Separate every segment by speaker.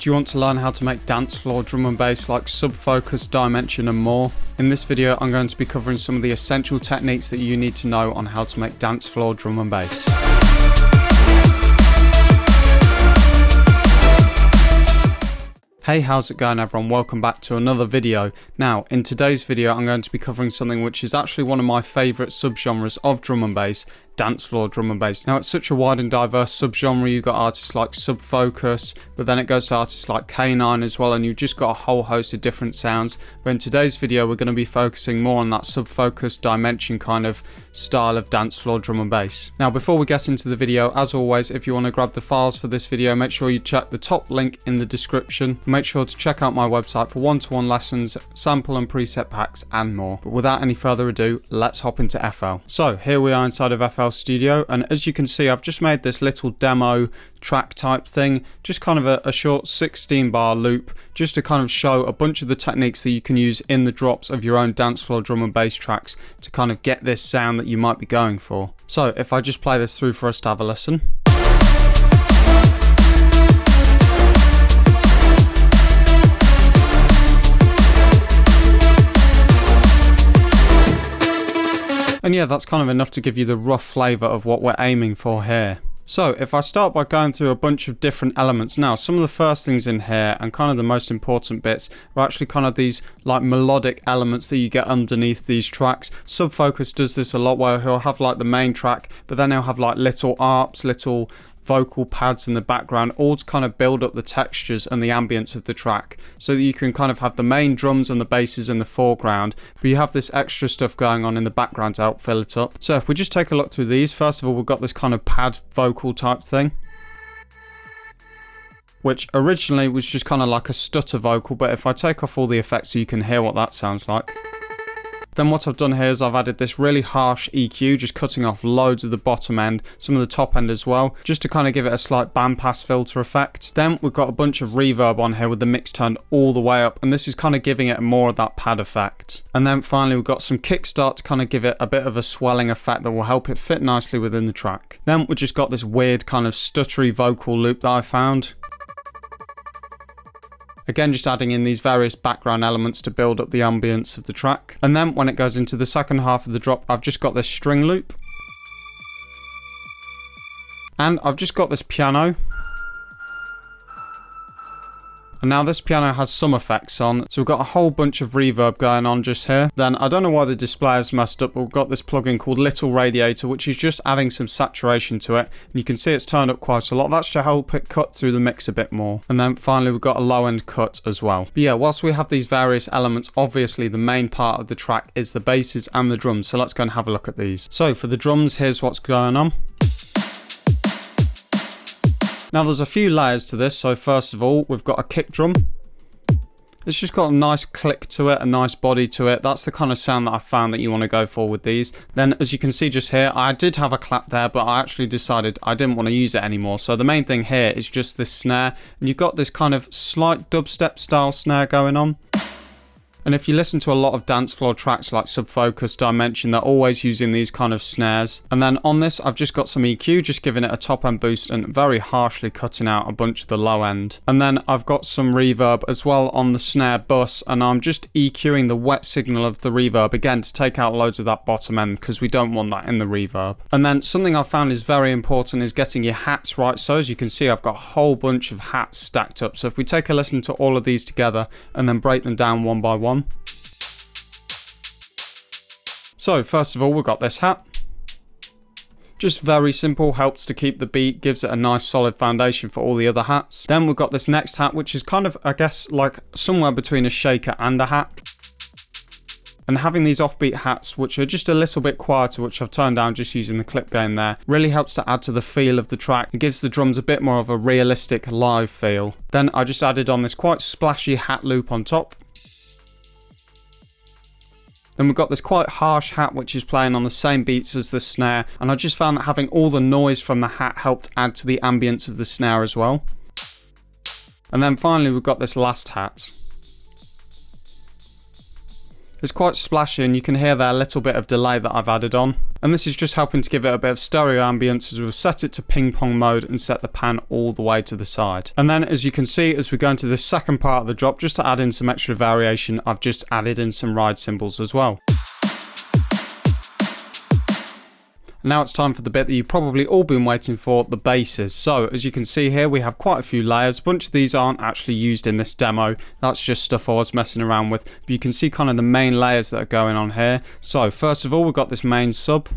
Speaker 1: Do you want to learn how to make dance floor drum and bass like sub-focus, dimension and more? In this video I'm going to be covering some of the essential techniques that you need to know on how to make dance floor drum and bass. Hey, how's it going everyone? Welcome back to another video. Now, in today's video I'm going to be covering something which is actually one of my favourite subgenres of drum and bass, dance floor drum and bass. Now, it's such a wide and diverse subgenre. You've got artists like Sub-Focus, but then it goes to artists like K9 as well, and you've just got a whole host of different sounds. But in today's video we're going to be focusing more on that Sub-Focus dimension kind of style of dance floor drum and bass. Now, before we get into the video, as always, if you want to grab the files for this video, make sure you check the top link in the description. Make sure to check out my website for one-to-one lessons, sample and preset packs and more. But without any further ado, let's hop into FL. So here we are inside of FL Studio, and as you can see I've just made this little demo track type thing, just kind of a short 16 bar loop, just to kind of show a bunch of the techniques that you can use in the drops of your own dance floor drum and bass tracks to kind of get this sound that you might be going for. So if I just play this through for us to have a listen. And yeah, that's kind of enough to give you the rough flavour of what we're aiming for here. So if I start by going through a bunch of different elements now, some of the first things in here and kind of the most important bits are actually kind of these like melodic elements that you get underneath these tracks. Sub-Focus does this a lot, where he'll have like the main track, but then he'll have like little arps, little vocal pads in the background, all to kind of build up the textures and the ambience of the track, so that you can kind of have the main drums and the basses in the foreground, but you have this extra stuff going on in the background to help fill it up. So if we just take a look through these, first of all we've got this kind of pad vocal type thing, which originally was just kind of like a stutter vocal, but if I take off all the effects so you can hear what that sounds like. Then what I've done here is I've added this really harsh EQ, just cutting off loads of the bottom end, some of the top end as well, just to kind of give it a slight bandpass filter effect. Then we've got a bunch of reverb on here with the mix turned all the way up, and this is kind of giving it more of that pad effect. And then finally we've got some kickstart to kind of give it a bit of a swelling effect that will help it fit nicely within the track. Then we've just got this weird kind of stuttery vocal loop that I found. Again, just adding in these various background elements to build up the ambience of the track. And then when it goes into the second half of the drop, I've just got this string loop. And I've just got this piano. And now this piano has some effects on, so we've got a whole bunch of reverb going on just here. Then I don't know why the display is messed up, but we've got this plugin called Little Radiator, which is just adding some saturation to it. And you can see it's turned up quite a lot. That's to help it cut through the mix a bit more. And then finally we've got a low end cut as well. But yeah, whilst we have these various elements, obviously the main part of the track is the basses and the drums. So let's go and have a look at these. So for the drums, here's what's going on. Now there's a few layers to this, so first of all we've got a kick drum. It's just got a nice click to it, a nice body to it. That's the kind of sound that I found that you want to go for with these. Then as you can see just here, I did have a clap there, but I actually decided I didn't want to use it anymore. So the main thing here is just this snare, and you've got this kind of slight dubstep style snare going on. And if you listen to a lot of dance floor tracks like Sub-Focus, Dimension, they're always using these kind of snares. And then on this, I've just got some EQ, just giving it a top end boost and very harshly cutting out a bunch of the low end. And then I've got some reverb as well on the snare bus, and I'm just EQing the wet signal of the reverb again to take out loads of that bottom end, because we don't want that in the reverb. And then something I've found is very important is getting your hats right. So as you can see, I've got a whole bunch of hats stacked up. So if we take a listen to all of these together and then break them down one by one. So first of all we've got this hat. Just very simple, helps to keep the beat, gives it a nice solid foundation for all the other hats. Then we've got this next hat, which is kind of, I guess, like somewhere between a shaker and a hat. And having these offbeat hats, which are just a little bit quieter, which I've turned down just using the clip gain there, really helps to add to the feel of the track. It gives the drums a bit more of a realistic live feel. Then I just added on this quite splashy hat loop on top. Then we've got this quite harsh hat which is playing on the same beats as the snare, and I just found that having all the noise from the hat helped add to the ambience of the snare as well. And then finally we've got this last hat. It's quite splashy, and you can hear there a little bit of delay that I've added on. And this is just helping to give it a bit of stereo ambience as we've set it to ping pong mode and set the pan all the way to the side. And then as you can see, as we go into this second part of the drop, just to add in some extra variation, I've just added in some ride cymbals as well. Now it's time for the bit that you've probably all been waiting for, the basses. So as you can see here, we have quite a few layers. A bunch of these aren't actually used in this demo. That's just stuff I was messing around with. But you can see kind of the main layers that are going on here. So first of all, we've got this main sub.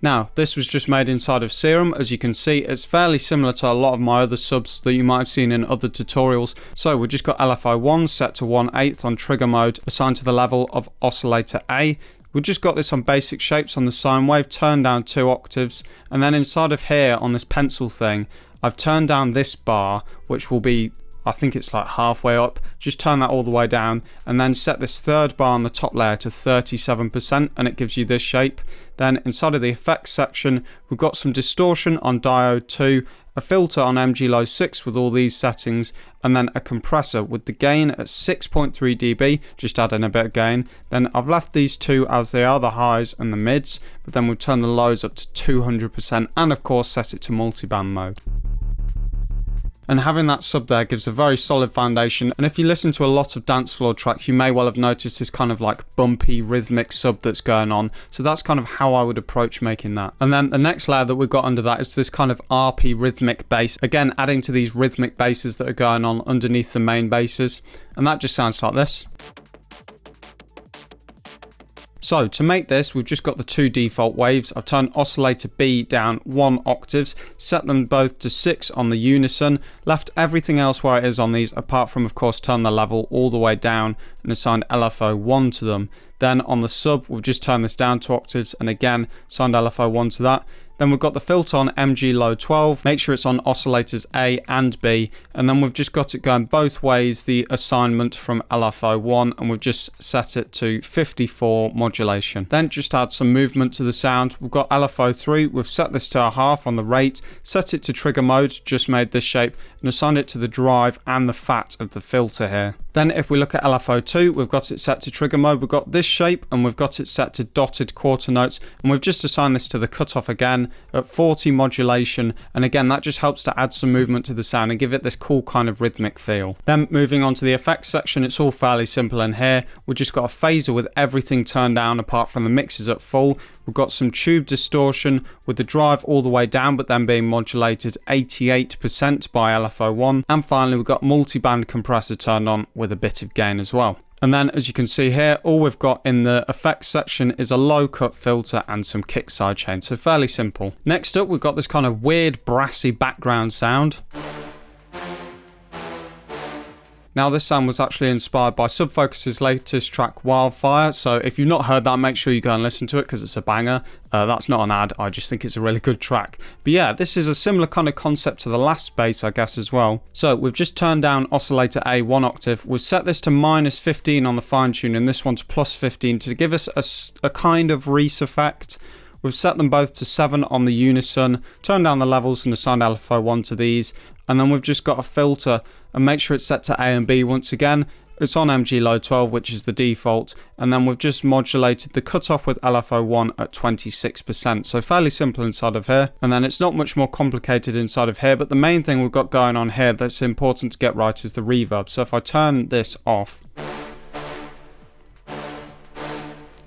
Speaker 1: Now, this was just made inside of Serum. As you can see, it's fairly similar to a lot of my other subs that you might have seen in other tutorials. So we've just got LFO1 set to 1/8 on trigger mode, assigned to the level of oscillator A. We've just got this on basic shapes on the sine wave, turned down 2 octaves, and then inside of here on this pencil thing, I've turned down this bar, which will be, I think it's like halfway up, just turn that all the way down, and then set this third bar on the top layer to 37%, and it gives you this shape. Then inside of the effects section, we've got some distortion on diode 2, a filter on MG Low 6 with all these settings, and then a compressor with the gain at 6.3 dB, just adding a bit of gain. Then I've left these two as they are, the highs and the mids, but then we've turned the lows up to 200% and of course set it to multiband mode. And having that sub there gives a very solid foundation, and if you listen to a lot of dance floor tracks, you may well have noticed this kind of like bumpy rhythmic sub that's going on. So that's kind of how I would approach making that. And then the next layer that we've got under that is this kind of RP rhythmic bass, again adding to these rhythmic basses that are going on underneath the main basses, and that just sounds like this. So to make this, we've just got the 2 default waves. I've turned oscillator B down 1 octaves, set them both to 6 on the unison, left everything else where it is on these, apart from of course turn the level all the way down and assigned LFO1 to them. Then on the sub, we've just turned this down 2 octaves and again assigned LFO1 to that. Then we've got the filter on MG Low 12, make sure it's on oscillators A and B, and then we've just got it going both ways, the assignment from LFO1, and we've just set it to 54 modulation. Then just add some movement to the sound. We've got LFO3, we've set this to 1/2 on the rate, set it to trigger mode, just made this shape, and assigned it to the drive and the fat of the filter here. Then if we look at LFO2, we've got it set to trigger mode, we've got this shape, and we've got it set to dotted quarter notes, and we've just assigned this to the cutoff again at 40 modulation, and again that just helps to add some movement to the sound and give it this cool kind of rhythmic feel. Then moving on to the effects section, it's all fairly simple in here. We've just got a phaser with everything turned down apart from the mixes at full. We've got some tube distortion with the drive all the way down but then being modulated 88% by LFO1, and finally we've got multi-band compressor turned on with a bit of gain as well. And then as you can see here, all we've got in the effects section is a low cut filter and some kick sidechain, so fairly simple. Next up, we've got this kind of weird brassy background sound. Now this sound was actually inspired by Subfocus's latest track Wildfire, so if you've not heard that, make sure you go and listen to it because it's a banger. That's not an ad, I just think it's a really good track. But yeah, this is a similar kind of concept to the last bass I guess as well. So we've just turned down oscillator A 1 octave, we've set this to -15 on the fine tune and this one to +15 to give us a kind of Reese effect. We've set them both to 7 on the unison, turned down the levels and assigned LFO1 to these, and then we've just got a filter and make sure it's set to A and B once again. It's on MG Low 12, which is the default, and then we've just modulated the cutoff with LFO1 at 26%, so fairly simple inside of here. And then it's not much more complicated inside of here, but the main thing we've got going on here that's important to get right is the reverb. So if I turn this off,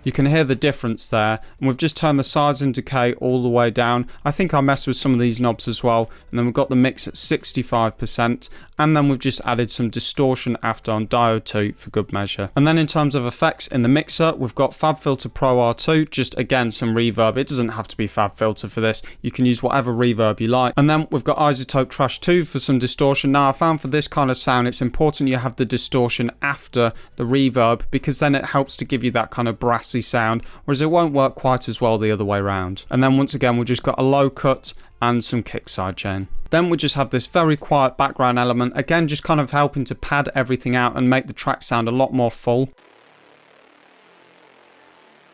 Speaker 1: you can hear the difference there, and we've just turned the size and decay all the way down. I think I messed with some of these knobs as well, and then we've got the mix at 65%, and then we've just added some distortion after on diode 2 for good measure. And then in terms of effects in the mixer, we've got FabFilter Pro R2, just again some reverb. It doesn't have to be FabFilter for this, you can use whatever reverb you like. And then we've got Isotope Trash 2 for some distortion. Now I found for this kind of sound it's important you have the distortion after the reverb, because then it helps to give you that kind of brassy sound, whereas it won't work quite as well the other way around. And then once again we've just got a low cut and some kick sidechain. Then we just have this very quiet background element, again just kind of helping to pad everything out and make the track sound a lot more full.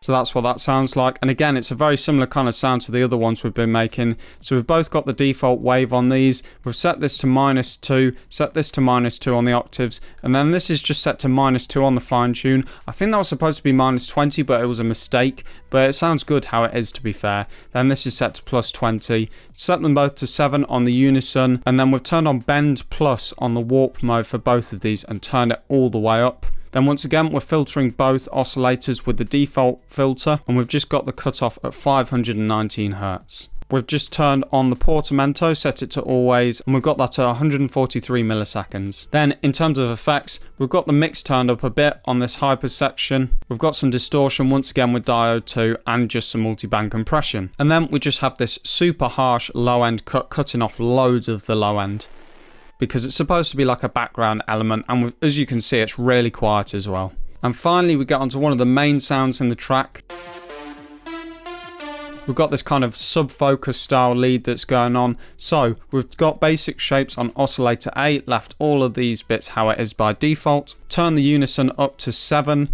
Speaker 1: So that's what that sounds like. And again, it's a very similar kind of sound to the other ones we've been making. So we've both got the default wave on these. We've set this to -2, set this to -2 on the octaves, and then this is just set to -2 on the fine tune. I think that was supposed to be -20, but it was a mistake. But it sounds good how it is, to be fair. Then this is set to +20. Set them both to 7 on the unison, and then we've turned on bend plus on the warp mode for both of these and turned it all the way up. Then once again, we're filtering both oscillators with the default filter, and we've just got the cutoff at 519 Hz. We've just turned on the portamento, set it to always, and we've got that at 143 milliseconds. Then in terms of effects, we've got the mix turned up a bit on this hyper section. We've got some distortion once again with diode 2 and just some multi-band compression. And then we just have this super harsh low end cut, cutting off loads of the low end, because it's supposed to be like a background element, and as you can see, it's really quiet as well. And finally, we get onto one of the main sounds in the track. We've got this kind of sub-focus style lead that's going on. So we've got basic shapes on oscillator A, left all of these bits how it is by default. Turn the unison up to 7.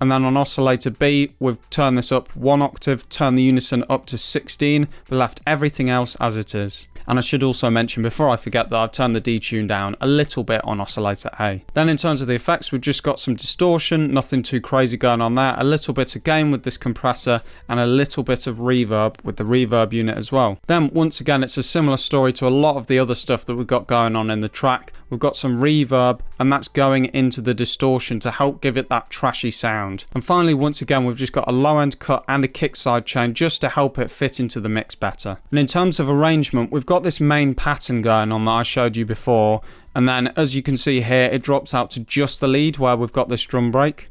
Speaker 1: And then on oscillator B, we've turned this up 1 octave, turn the unison up to 16, but left everything else as it is. And I should also mention before I forget that I've turned the detune down a little bit on oscillator A. Then in terms of the effects, we've just got some distortion, nothing too crazy going on there, a little bit of gain with this compressor, and a little bit of reverb with the reverb unit as well. Then once again, it's a similar story to a lot of the other stuff that we've got going on in the track. We've got some reverb, and that's going into the distortion to help give it that trashy sound. And finally, once again, we've just got a low end cut and a kick side chain just to help it fit into the mix better. And in terms of arrangement, we've got this main pattern going on that I showed you before, and then as you can see here, it drops out to just the lead where we've got this drum break.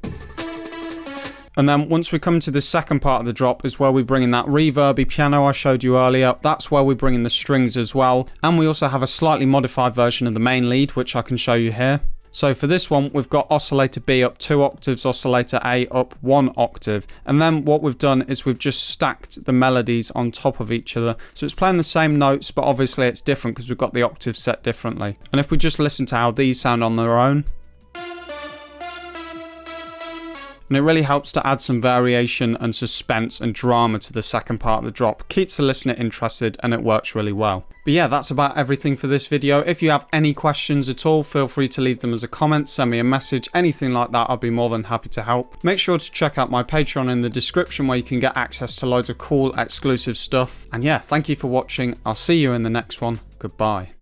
Speaker 1: And then once we come to the second part of the drop is where we bring in that reverby piano I showed you earlier. That's where we bring in the strings as well. And we also have a slightly modified version of the main lead, which I can show you here. So for this one, we've got oscillator B up 2 octaves, oscillator A up 1 octave. And then what we've done is we've just stacked the melodies on top of each other. So it's playing the same notes, but obviously it's different because we've got the octaves set differently. And if we just listen to how these sound on their own, and it really helps to add some variation and suspense and drama to the second part of the drop. Keeps the listener interested, and it works really well. But yeah, that's about everything for this video. If you have any questions at all, feel free to leave them as a comment, send me a message, anything like that. I'll be more than happy to help. Make sure to check out my Patreon in the description where you can get access to loads of cool exclusive stuff. And yeah, thank you for watching. I'll see you in the next one. Goodbye.